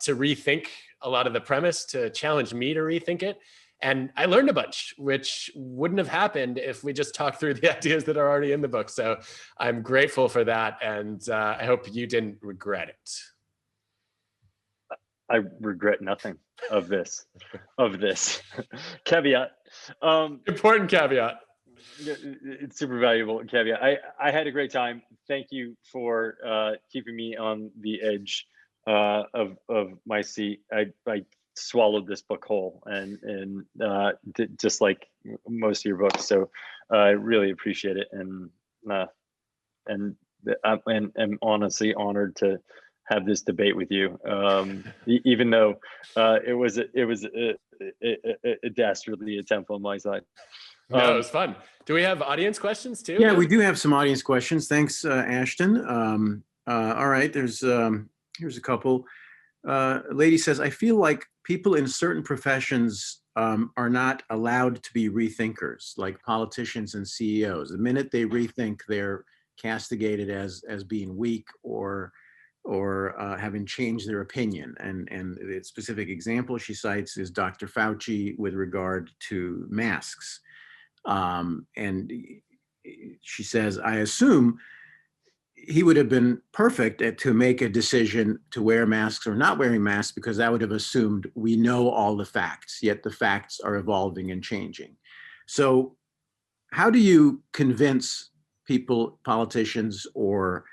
to rethink a lot of the premise, to challenge me to rethink it. And I learned a bunch, which wouldn't have happened if we just talked through the ideas that are already in the book. So I'm grateful for that. And I hope you didn't regret it. I regret nothing of this, caveat. Important caveat. It's super valuable caveat. I had a great time. Thank you for keeping me on the edge of my seat. I swallowed this book whole, and just like most of your books. So I really appreciate it, and I'm honestly honored to have this debate with you. Even though it was a dastardly attempt on my side. No, it was fun. Do we have audience questions too? Yeah, we do have some audience questions. Thanks, Ashton. All right, here's a couple. A lady says, I feel like people in certain professions are not allowed to be rethinkers, like politicians and CEOs. The minute they rethink, they're castigated as being weak or having changed their opinion. And the specific example she cites is Dr. Fauci with regard to masks. And she says, I assume he would have been perfect to make a decision to wear masks or not wearing masks, because that would have assumed we know all the facts, yet the facts are evolving and changing. So how do you convince people, politicians, or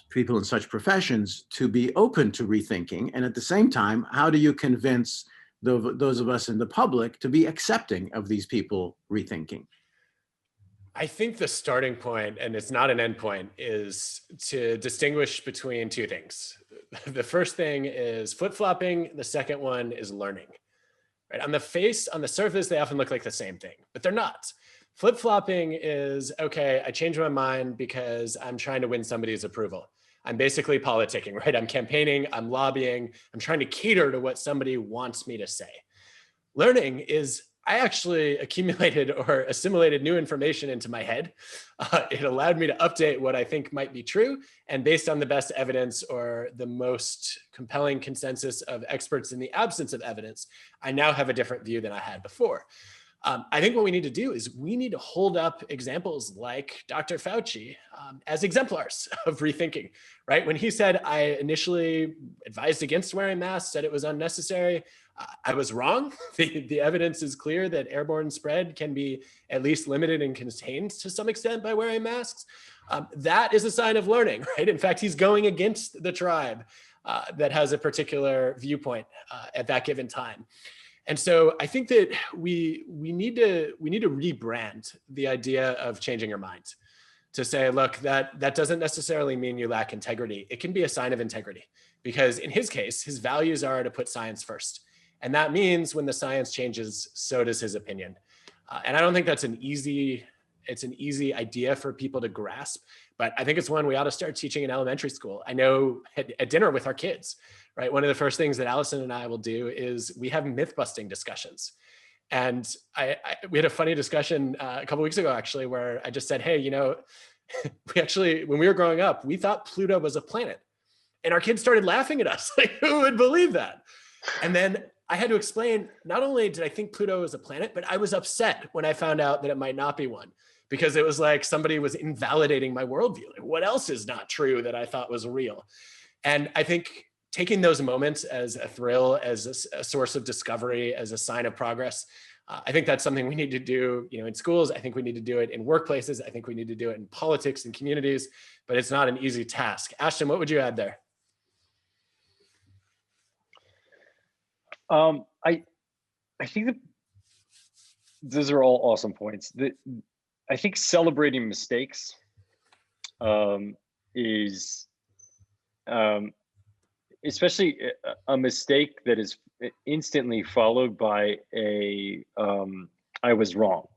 people in such professions to be open to rethinking? And at the same time, how do you convince those of us in the public to be accepting of these people rethinking? I think the starting point, and it's not an end point, is to distinguish between two things. The first thing is flip-flopping. The second one is learning. Right? On the surface, they often look like the same thing, but they're not. Flip-flopping is, okay, I changed my mind because I'm trying to win somebody's approval. I'm basically politicking, right? I'm campaigning, I'm lobbying, I'm trying to cater to what somebody wants me to say. Learning is, I actually accumulated or assimilated new information into my head. It allowed me to update what I think might be true. And based on the best evidence or the most compelling consensus of experts in the absence of evidence, I now have a different view than I had before. I think what we need to do is we need to hold up examples like Dr. Fauci as exemplars of rethinking, right? When he said, I initially advised against wearing masks, said it was unnecessary, I was wrong. The evidence is clear that airborne spread can be at least limited and contained to some extent by wearing masks. That is a sign of learning, right? In fact, he's going against the tribe that has a particular viewpoint at that given time. And so I think that we need to rebrand the idea of changing your mind to say, look, that doesn't necessarily mean you lack integrity. It can be a sign of integrity, because in his case, his values are to put science first. And that means when the science changes, so does his opinion. And I don't think that's an easy idea for people to grasp, but I think it's one we ought to start teaching in elementary school. I know at dinner with our kids, right? One of the first things that Allison and I will do is we have myth busting discussions. And we had a funny discussion a couple of weeks ago, actually, where I just said, hey, we actually, when we were growing up, we thought Pluto was a planet. And our kids started laughing at us. Like, who would believe that? And then I had to explain, not only did I think Pluto was a planet, but I was upset when I found out that it might not be one, because it was like somebody was invalidating my worldview. Like, what else is not true that I thought was real? And I think taking those moments as a thrill, as a source of discovery, as a sign of progress, I think that's something we need to do, in schools. I think we need to do it in workplaces. I think we need to do it in politics and communities, but it's not an easy task. Ashton, what would you add there? I think that those are all awesome points. I think celebrating mistakes is especially a mistake that is instantly followed by a I was wrong.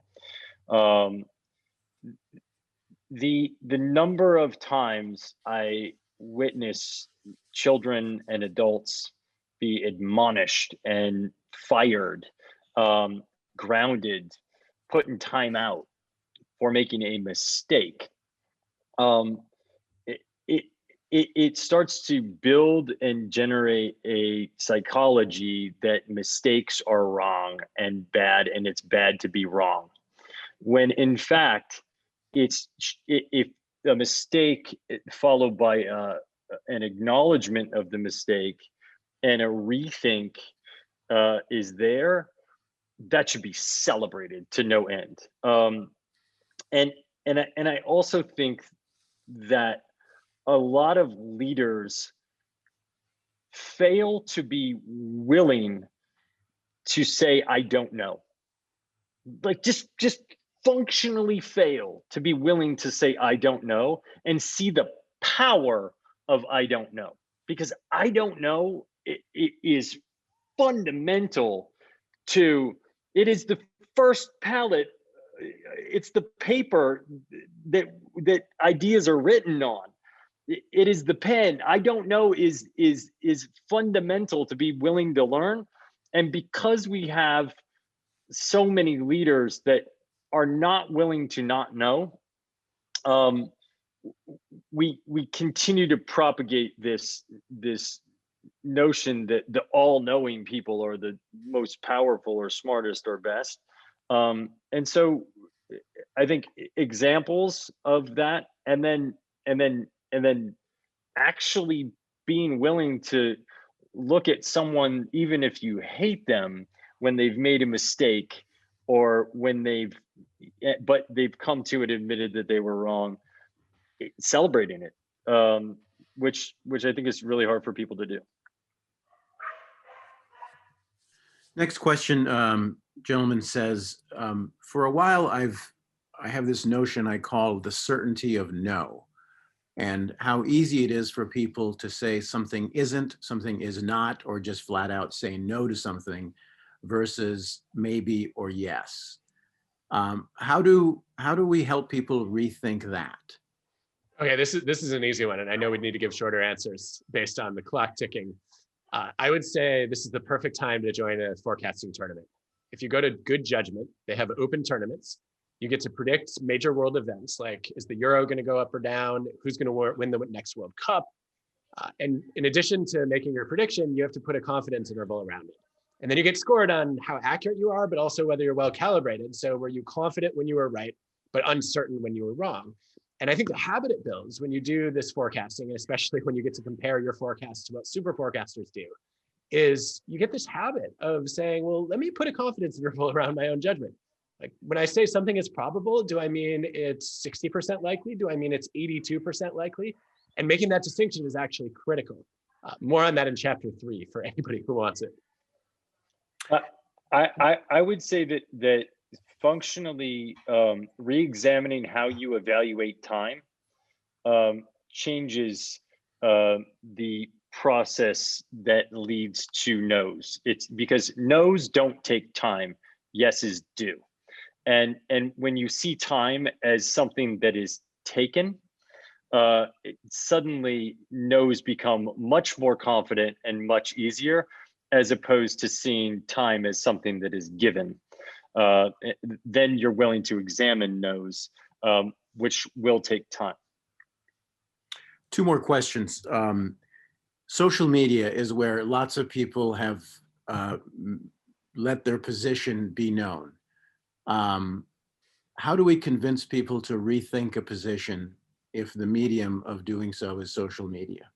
The number of times I witness children and adults be admonished and fired, grounded, put in timeout for making a mistake, it starts to build and generate a psychology that mistakes are wrong and bad, and it's bad to be wrong. When in fact, if a mistake followed by an acknowledgement of the mistake and a rethink is there, that should be celebrated to no end. And I also think that a lot of leaders fail to be willing to say, I don't know. Like just functionally fail to be willing to say, I don't know, and see the power of I don't know. Because I don't know, it is fundamental to, it is the first palette, it's the paper that ideas are written on. It is the pen. I don't know is fundamental to be willing to learn. And because we have so many leaders that are not willing to not know, we continue to propagate this notion that the all-knowing people are the most powerful or smartest or best. And so I think examples of that, and then actually being willing to look at someone, even if you hate them, when they've made a mistake, or when they've come to it, admitted that they were wrong, celebrating it, which I think is really hard for people to do. Next question, gentleman says, for a while I have this notion I call the certainty of no, and how easy it is for people to say something isn't, something is not, or just flat out say no to something versus maybe or yes. How do we help people rethink that? Okay, this is an easy one, and I know we need to give shorter answers based on the clock ticking. I would say this is the perfect time to join a forecasting tournament. If you go to Good Judgment, they have open tournaments. You get to predict major world events, like is the Euro going to go up or down? Who's going to win the next World Cup? And in addition to making your prediction, you have to put a confidence interval around it. And then you get scored on how accurate you are, but also whether you're well calibrated. So were you confident when you were right, but uncertain when you were wrong? And I think the habit it builds when you do this forecasting, and especially when you get to compare your forecast to what super forecasters do, is you get this habit of saying, well, let me put a confidence interval around my own judgment. Like when I say something is probable, do I mean it's 60% likely? Do I mean it's 82% likely? And making that distinction is actually critical. More on that in chapter 3 for anybody who wants it. I would say that functionally re-examining how you evaluate time changes the process that leads to no's. It's because no's don't take time, yeses do. And when you see time as something that is taken, suddenly no's become much more confident and much easier, as opposed to seeing time as something that is given. Then you're willing to examine no's. which will take time. Two more questions. Social media is where lots of people have let their position be known. How do we convince people to rethink a position if the medium of doing so is social media?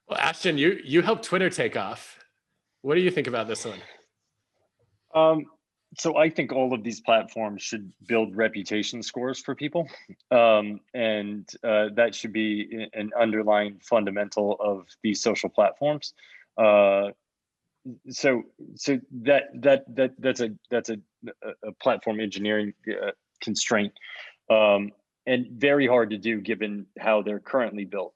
Well, Ashton, you helped Twitter take off. What do you think about this one? So I think all of these platforms should build reputation scores for people, and that should be an underlying fundamental of these social platforms. So that's a platform engineering constraint, and very hard to do given how they're currently built.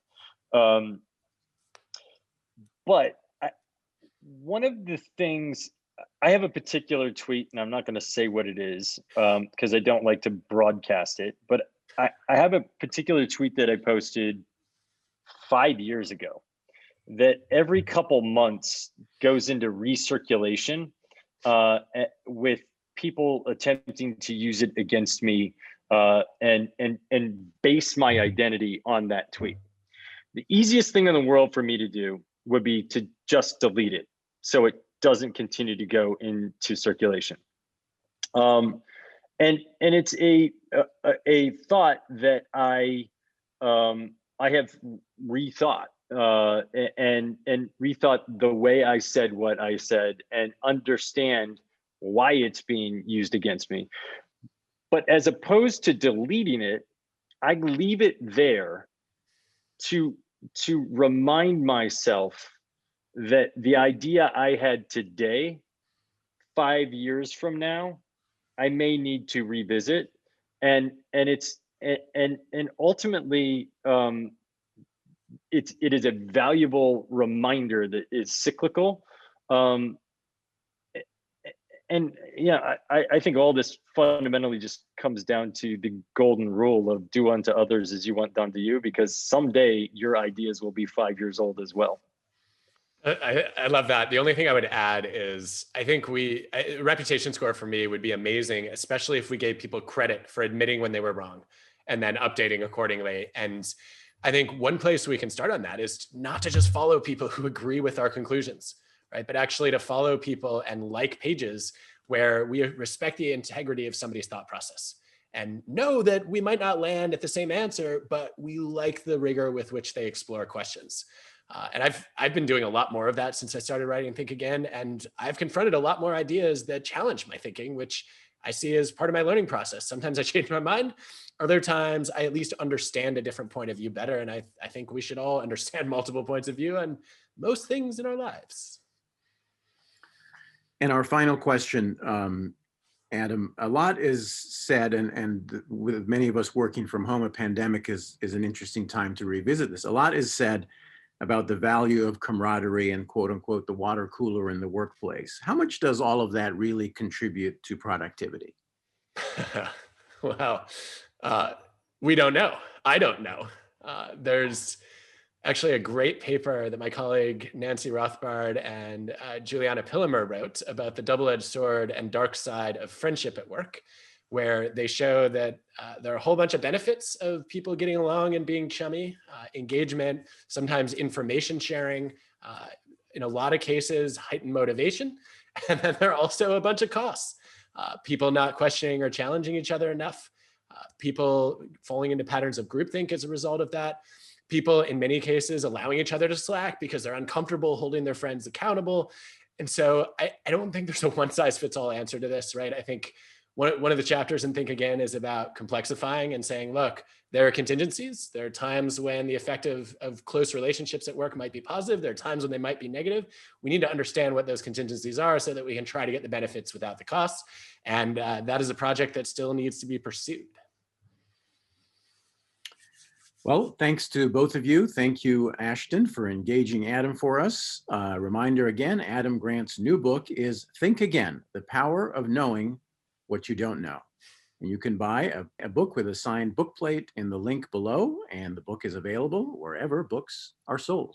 But one of the things, I have a particular tweet, and I'm not going to say what it is because I don't like to broadcast it, but I have a particular tweet that I posted 5 years ago that every couple months goes into recirculation with people attempting to use it against me and base my identity on that tweet. The easiest thing in the world for me to do would be to just delete it so it doesn't continue to go into circulation. And it's a thought that I have rethought and rethought the way I said what I said and understand why it's being used against me. But as opposed to deleting it, I leave it there to remind myself that the idea I had today, 5 years from now, I may need to revisit, and ultimately, it is a valuable reminder that is cyclical, and yeah, I think all this fundamentally just comes down to the golden rule of do unto others as you want done to you, because someday your ideas will be 5 years old as well. I love that. The only thing I would add is I think a reputation score for me would be amazing, especially if we gave people credit for admitting when they were wrong and then updating accordingly. And I think one place we can start on that is not to just follow people who agree with our conclusions, right? But actually to follow people and like pages where we respect the integrity of somebody's thought process and know that we might not land at the same answer, but we like the rigor with which they explore questions. And I've been doing a lot more of that since I started writing Think Again, and I've confronted a lot more ideas that challenge my thinking, which I see as part of my learning process. Sometimes I change my mind. Other times I at least understand a different point of view better. And I think we should all understand multiple points of view on most things in our lives. And our final question, Adam, a lot is said, and with many of us working from home, a pandemic is an interesting time to revisit this. A lot is said about the value of camaraderie and quote unquote, the water cooler in the workplace. How much does all of that really contribute to productivity? Well, we don't know. I don't know. There's actually a great paper that my colleague Nancy Rothbard and Juliana Pillemer wrote about the double-edged sword and dark side of friendship at work, where they show that there are a whole bunch of benefits of people getting along and being chummy, engagement, sometimes information sharing, in a lot of cases, heightened motivation. And then there are also a bunch of costs. People not questioning or challenging each other enough, people falling into patterns of groupthink as a result of that, people in many cases allowing each other to slack because they're uncomfortable holding their friends accountable. And so I don't think there's a one size fits all answer to this, right? I think one of the chapters in Think Again is about complexifying and saying, look, there are contingencies. There are times when the effect of close relationships at work might be positive. There are times when they might be negative. We need to understand what those contingencies are so that we can try to get the benefits without the costs. And that is a project that still needs to be pursued. Well, thanks to both of you. Thank you, Ashton, for engaging Adam for us. Reminder again, Adam Grant's new book is Think Again, The Power of Knowing What You Don't Know. And you can buy a book with a signed bookplate in the link below, and the book is available wherever books are sold.